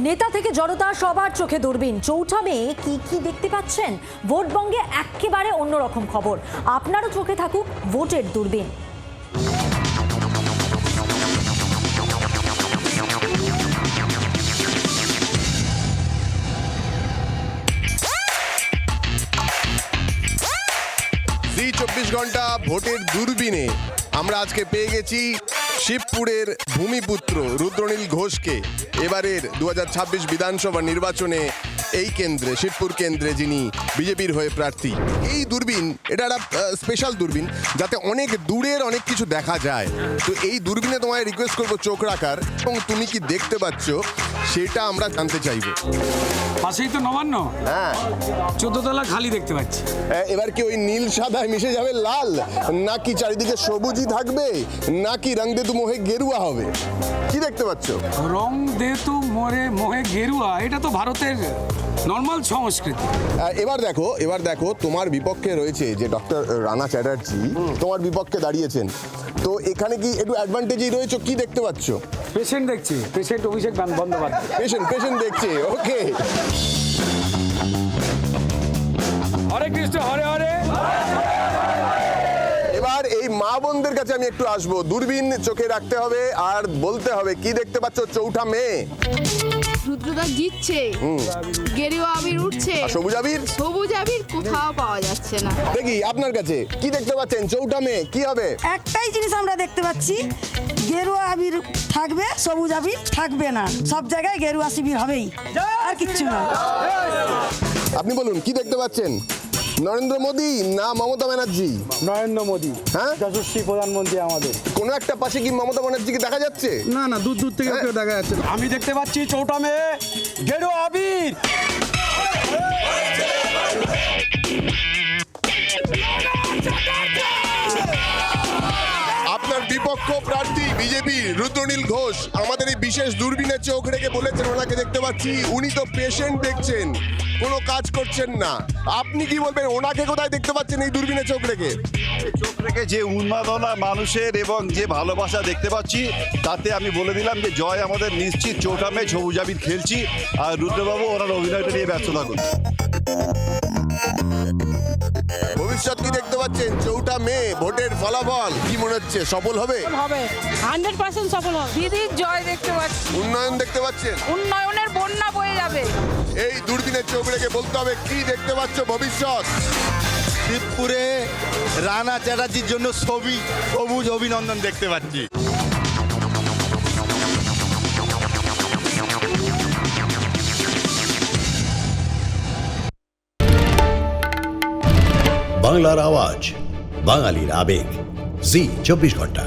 নেতা থেকে জনতা সবার চোখে দূরবীন। চৌঠা মে কি কি দেখতে পাচ্ছেন? ভোটবঙ্গে একেবারে অন্যরকম খবর। আপনারও চোখে থাকুক ভোটের দূরবীন। জি 24 ঘন্টা ভোটের দূরবীনে আমরা আজকে পেয়ে গেছি শিবপুরের ভূমিপুত্র রুদ্রনীল ঘোষকে। এবারের 2026 বিধানসভা নির্বাচনে এই কেন্দ্রে, শিবপুর কেন্দ্রে যিনি বিজেপির হয়ে প্রার্থী। এই দূরবীন এটা একটা স্পেশাল দূরবীন, যাতে অনেক দূরের অনেক কিছু দেখা যায়। তো এই দূরবীনে তোমায় রিকোয়েস্ট করবো চোখ রাখার, এবং তুমি কি দেখতে পাচ্ছ সেটা আমরা জানতে চাইবো। পাশেই তো নবান্ন, হ্যাঁ 14 তলা খালি দেখতে পাচ্ছি। এবার কি ওই নীল সাদায় মিশে যাবে লাল, নাকি চারিদিকে সবুজই থাকবে, নাকি রং দে তু মোহে গেরুয়া হবে? কি দেখতে পাচ্ছ? রং দে তু মোহে গেরুয়া, এটা তো ভারতের নর্মাল সংস্কৃতি। এবার দেখো তোমার বিপক্ষে রয়েছে যে ডক্টর রানা চ্যাটার্জি তোমার বিপক্ষে দাঁড়িয়েছেন। তো এখানে কি একটু অ্যাডভান্টেজই রয়েছে? কি দেখতে পাচ্ছ? পেশেন্ট দেখছি, পেশেন্ট অভিষেক বন্দ্যোপাধ্যায়। পেশেন্ট দেখছে। ওকে, হরে কৃষ্ণ হরে হরে। এবার এই মা বোনদের কাছে আমি একটু আসবো। দূরবীন চোখে রাখতে হবে আর বলতে হবে কি দেখতে পাচ্ছ চৌঠা মে? রুদ্রদা জিতছে, গেরুয়া আবির উঠছে, সবুজ আবির কোথাও পাওয়া যাচ্ছে না। দেখি আপনার কাছে কি দেখতে পাচ্ছেন চৌঠা মে কি হবে? একটাই জিনিস আমরা দেখতে পাচ্ছি, গেরুয়া আবির থাকবে, সবুজ আবির থাকবে না। সব জায়গায় গেরুয়া শিবির হবেই, আর কিচ্ছু না। আপনি বলুন কি দেখতে পাচ্ছেন? নরেন্দ্র মোদী না মমতা ব্যানার্জি? নরেন্দ্র মোদী, হ্যাঁ, যশস্বী প্রধানমন্ত্রী আমাদের। কোনো একটা পাশে কি মমতা ব্যানার্জিকে দেখা যাচ্ছে? না না, দূর দূর থেকে কেউ দেখা যাচ্ছে না। আমি দেখতে পাচ্ছি চৌঠা মে গেরুয়া আবির। আপনার বিপক্ষ প্রার্থী বিজেপি রুদ্রনীল ঘোষ আমাদের এই বিশেষ দূরবীনে চোখ রেখে বলেছেন ওনাকে দেখতে পাচ্ছি, উনি তো পেশেন্ট দেখছেন, কোনো কাজ করছেন না। আপনি কি বলবেন, ওনাকে কোথায় দেখতে পাচ্ছেন এই দূরবীনে চোখ রেখে? চোখ রেখে যে উন্মাদনা মানুষের এবং যে ভালোবাসা দেখতে পাচ্ছি, তাতে আমি বলে দিলাম যে জয় আমাদের নিশ্চিত। চৌঠা মে সবুজ আবির খেলছি, আর রুদ্রবাবু ওনার অভিনয়টা নিয়ে ব্যস্ত থাকুন। ভবিষ্যৎ কি দেখতে পাচ্ছেন? চৌঠা মে ভোটের ফলাফল কি মনে হচ্ছে, সফল হবে? হবে 100% সফল হবে। দিদির জয় দেখতে পাচ্ছি, উন্নয়ন দেখতে পাচ্ছেন? উন্নয়নের বন্যা বয়ে যাবে। এই দূরবীনের চোখ রেখে বলতে হবে কি দেখতে পাচ্ছ ভবিষ্যৎ? শিবপুরে রানা চ্যাটার্জির জন্য সবুজ অভিনন্দন দেখতে পাচ্ছি। বাংলার আওয়াজ, বাঙালির আবেগ, জি 24 ঘন্টা।